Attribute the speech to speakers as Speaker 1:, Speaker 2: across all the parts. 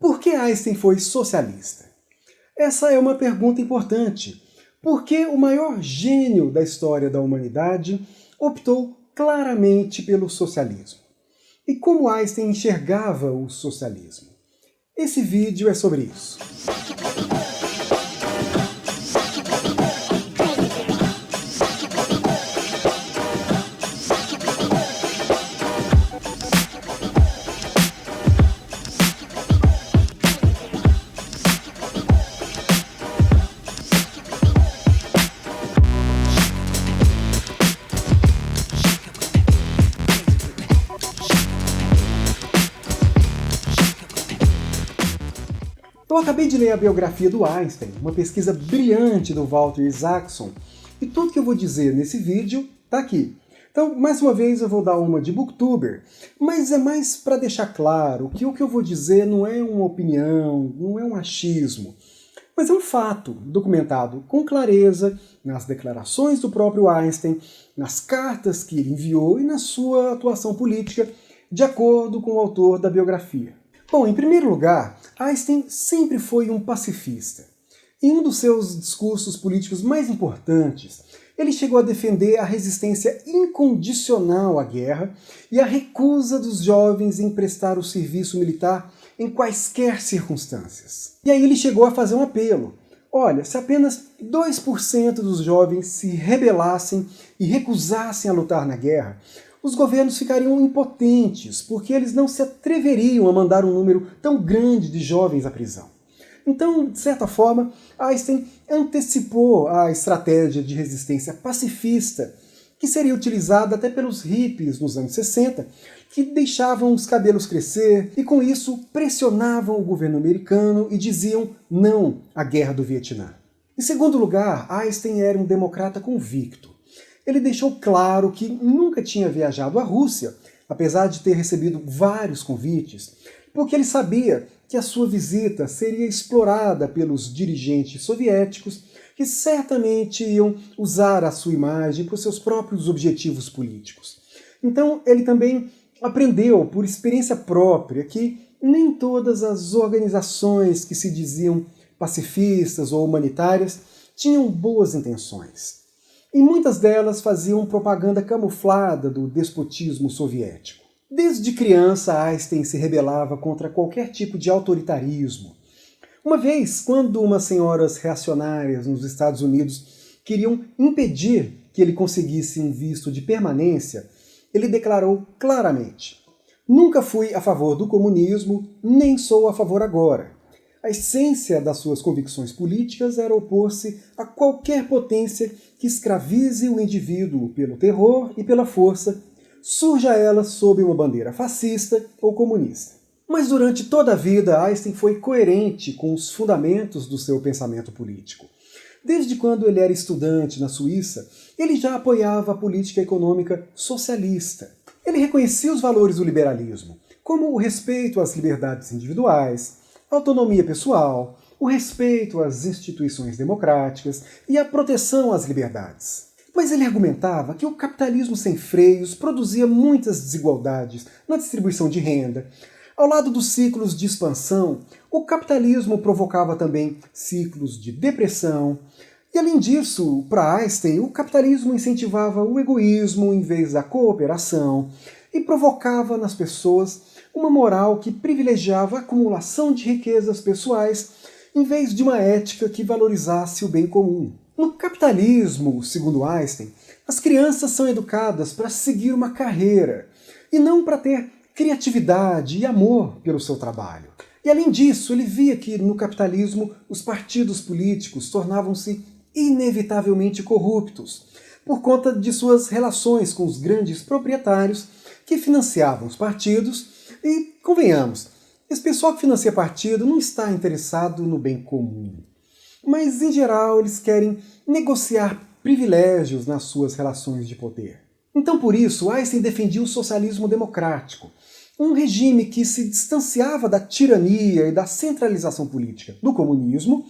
Speaker 1: Por que Einstein foi socialista? Essa é uma pergunta importante, porque o maior gênio da história da humanidade optou claramente pelo socialismo. E como Einstein enxergava o socialismo? Esse vídeo é sobre isso. Eu acabei de ler a biografia do Einstein, uma pesquisa brilhante do Walter Isaacson, e tudo que eu vou dizer nesse vídeo está aqui. Então, mais uma vez, eu vou dar uma de booktuber, mas é mais para deixar claro que o que eu vou dizer não é uma opinião, não é um achismo, mas é um fato documentado com clareza nas declarações do próprio Einstein, nas cartas que ele enviou e na sua atuação política, de acordo com o autor da biografia. Bom, em primeiro lugar, Einstein sempre foi um pacifista. Em um dos seus discursos políticos mais importantes, ele chegou a defender a resistência incondicional à guerra e a recusa dos jovens em prestar o serviço militar em quaisquer circunstâncias. E aí ele chegou a fazer um apelo. Olha, se apenas 2% dos jovens se rebelassem e recusassem a lutar na guerra, os governos ficariam impotentes, porque eles não se atreveriam a mandar um número tão grande de jovens à prisão. Então, de certa forma, Einstein antecipou a estratégia de resistência pacifista, que seria utilizada até pelos hippies nos anos 60, que deixavam os cabelos crescer e, com isso, pressionavam o governo americano e diziam não à Guerra do Vietnã. Em segundo lugar, Einstein era um democrata convicto. Ele deixou claro que nunca tinha viajado à Rússia, apesar de ter recebido vários convites, porque ele sabia que a sua visita seria explorada pelos dirigentes soviéticos, que certamente iam usar a sua imagem para os seus próprios objetivos políticos. Então ele também aprendeu, por experiência própria, que nem todas as organizações que se diziam pacifistas ou humanitárias tinham boas intenções. E muitas delas faziam propaganda camuflada do despotismo soviético. Desde criança, Einstein se rebelava contra qualquer tipo de autoritarismo. Uma vez, quando umas senhoras reacionárias nos Estados Unidos queriam impedir que ele conseguisse um visto de permanência, ele declarou claramente: "Nunca fui a favor do comunismo, nem sou a favor agora." A essência das suas convicções políticas era opor-se a qualquer potência que escravize o indivíduo pelo terror e pela força, surja ela sob uma bandeira fascista ou comunista. Mas durante toda a vida, Einstein foi coerente com os fundamentos do seu pensamento político. Desde quando ele era estudante na Suíça, ele já apoiava a política econômica socialista. Ele reconhecia os valores do liberalismo, como o respeito às liberdades individuais, a autonomia pessoal, o respeito às instituições democráticas e a proteção às liberdades. Mas ele argumentava que o capitalismo sem freios produzia muitas desigualdades na distribuição de renda. Ao lado dos ciclos de expansão, o capitalismo provocava também ciclos de depressão. E além disso, para Einstein, o capitalismo incentivava o egoísmo em vez da cooperação e provocava nas pessoas uma moral que privilegiava a acumulação de riquezas pessoais em vez de uma ética que valorizasse o bem comum. No capitalismo, segundo Einstein, as crianças são educadas para seguir uma carreira e não para ter criatividade e amor pelo seu trabalho. E além disso, ele via que no capitalismo os partidos políticos tornavam-se inevitavelmente corruptos por conta de suas relações com os grandes proprietários que financiavam os partidos. E, convenhamos, esse pessoal que financia partido não está interessado no bem comum. Mas, em geral, eles querem negociar privilégios nas suas relações de poder. Então, por isso, Einstein defendia o socialismo democrático, um regime que se distanciava da tirania e da centralização política do comunismo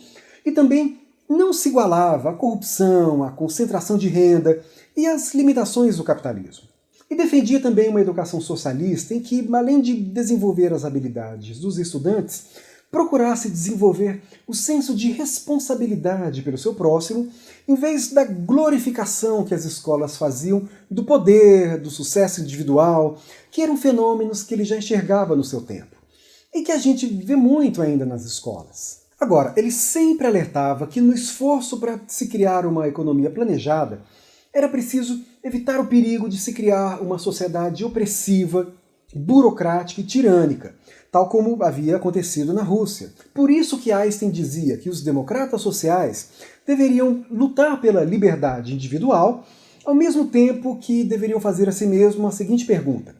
Speaker 1: e também não se igualava à corrupção, à concentração de renda e às limitações do capitalismo. E defendia também uma educação socialista em que, além de desenvolver as habilidades dos estudantes, procurasse desenvolver o senso de responsabilidade pelo seu próximo, em vez da glorificação que as escolas faziam do poder, do sucesso individual, que eram fenômenos que ele já enxergava no seu tempo, e que a gente vê muito ainda nas escolas. Agora, ele sempre alertava que no esforço para se criar uma economia planejada, era preciso evitar o perigo de se criar uma sociedade opressiva, burocrática e tirânica, tal como havia acontecido na Rússia. Por isso que Einstein dizia que os democratas sociais deveriam lutar pela liberdade individual, ao mesmo tempo que deveriam fazer a si mesmos a seguinte pergunta: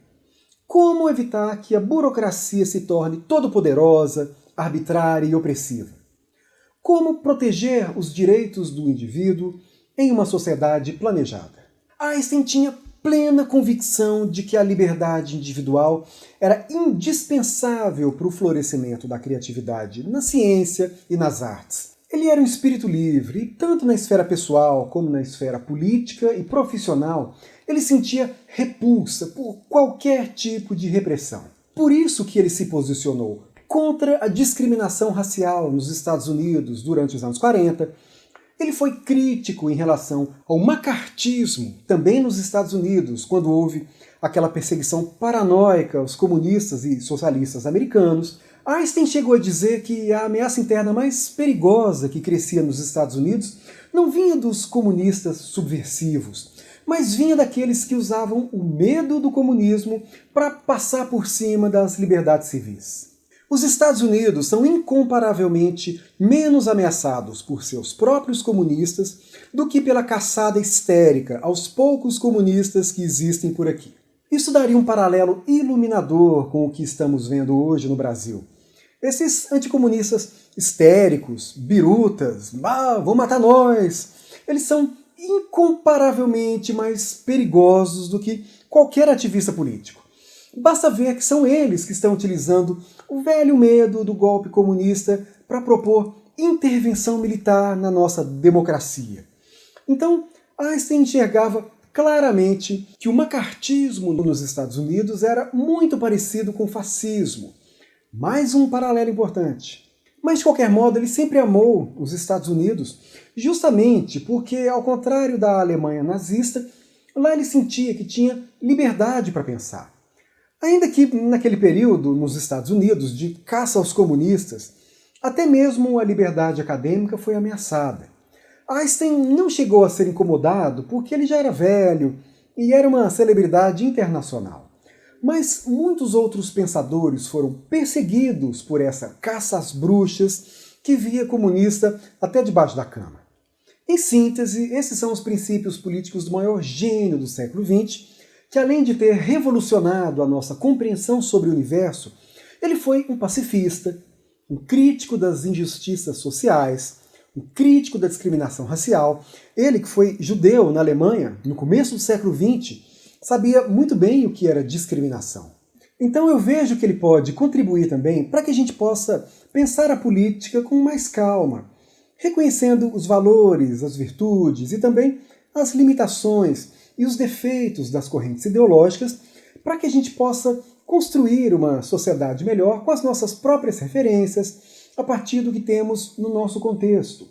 Speaker 1: como evitar que a burocracia se torne todo-poderosa, arbitrária e opressiva? Como proteger os direitos do indivíduo em uma sociedade planejada? Einstein tinha plena convicção de que a liberdade individual era indispensável para o florescimento da criatividade na ciência e nas artes. Ele era um espírito livre, e tanto na esfera pessoal como na esfera política e profissional, ele sentia repulsa por qualquer tipo de repressão. Por isso que ele se posicionou contra a discriminação racial nos Estados Unidos durante os anos 40, ele foi crítico em relação ao macartismo, também nos Estados Unidos, quando houve aquela perseguição paranoica aos comunistas e socialistas americanos. Einstein chegou a dizer que a ameaça interna mais perigosa que crescia nos Estados Unidos não vinha dos comunistas subversivos, mas vinha daqueles que usavam o medo do comunismo para passar por cima das liberdades civis. Os Estados Unidos são incomparavelmente menos ameaçados por seus próprios comunistas do que pela caçada histérica aos poucos comunistas que existem por aqui. Isso daria um paralelo iluminador com o que estamos vendo hoje no Brasil. Esses anticomunistas histéricos, birutas, vão matar nós, eles são incomparavelmente mais perigosos do que qualquer ativista político. Basta ver que são eles que estão utilizando o velho medo do golpe comunista para propor intervenção militar na nossa democracia. Então, Einstein enxergava claramente que o macartismo nos Estados Unidos era muito parecido com o fascismo. Mais um paralelo importante. Mas, de qualquer modo, ele sempre amou os Estados Unidos, justamente porque, ao contrário da Alemanha nazista, lá ele sentia que tinha liberdade para pensar. Ainda que naquele período, nos Estados Unidos, de caça aos comunistas, até mesmo a liberdade acadêmica foi ameaçada. Einstein não chegou a ser incomodado porque ele já era velho e era uma celebridade internacional. Mas muitos outros pensadores foram perseguidos por essa caça às bruxas que via comunista até debaixo da cama. Em síntese, esses são os princípios políticos do maior gênio do século XX, que além de ter revolucionado a nossa compreensão sobre o universo, ele foi um pacifista, um crítico das injustiças sociais, um crítico da discriminação racial. Ele, que foi judeu na Alemanha, no começo do século XX, sabia muito bem o que era discriminação. Então eu vejo que ele pode contribuir também para que a gente possa pensar a política com mais calma, reconhecendo os valores, as virtudes e também as limitações e os defeitos das correntes ideológicas, para que a gente possa construir uma sociedade melhor com as nossas próprias referências, a partir do que temos no nosso contexto.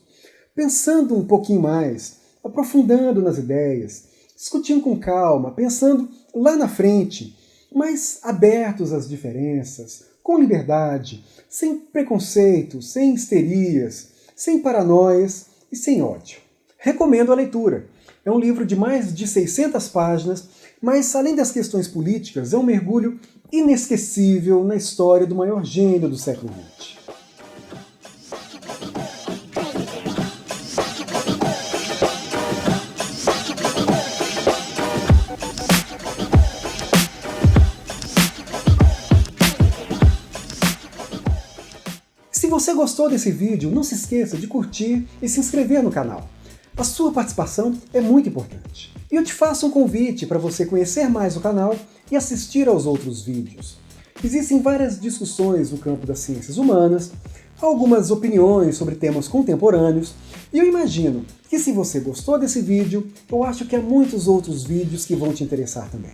Speaker 1: Pensando um pouquinho mais, aprofundando nas ideias, discutindo com calma, pensando lá na frente, mas abertos às diferenças, com liberdade, sem preconceitos, sem histerias, sem paranoias e sem ódio. Recomendo a leitura. É um livro de mais de 600 páginas, mas além das questões políticas, é um mergulho inesquecível na história do maior gênio do século XX. Se você gostou desse vídeo, não se esqueça de curtir e se inscrever no canal. A sua participação é muito importante. E eu te faço um convite para você conhecer mais o canal e assistir aos outros vídeos. Existem várias discussões no campo das ciências humanas, algumas opiniões sobre temas contemporâneos, e eu imagino que se você gostou desse vídeo, eu acho que há muitos outros vídeos que vão te interessar também.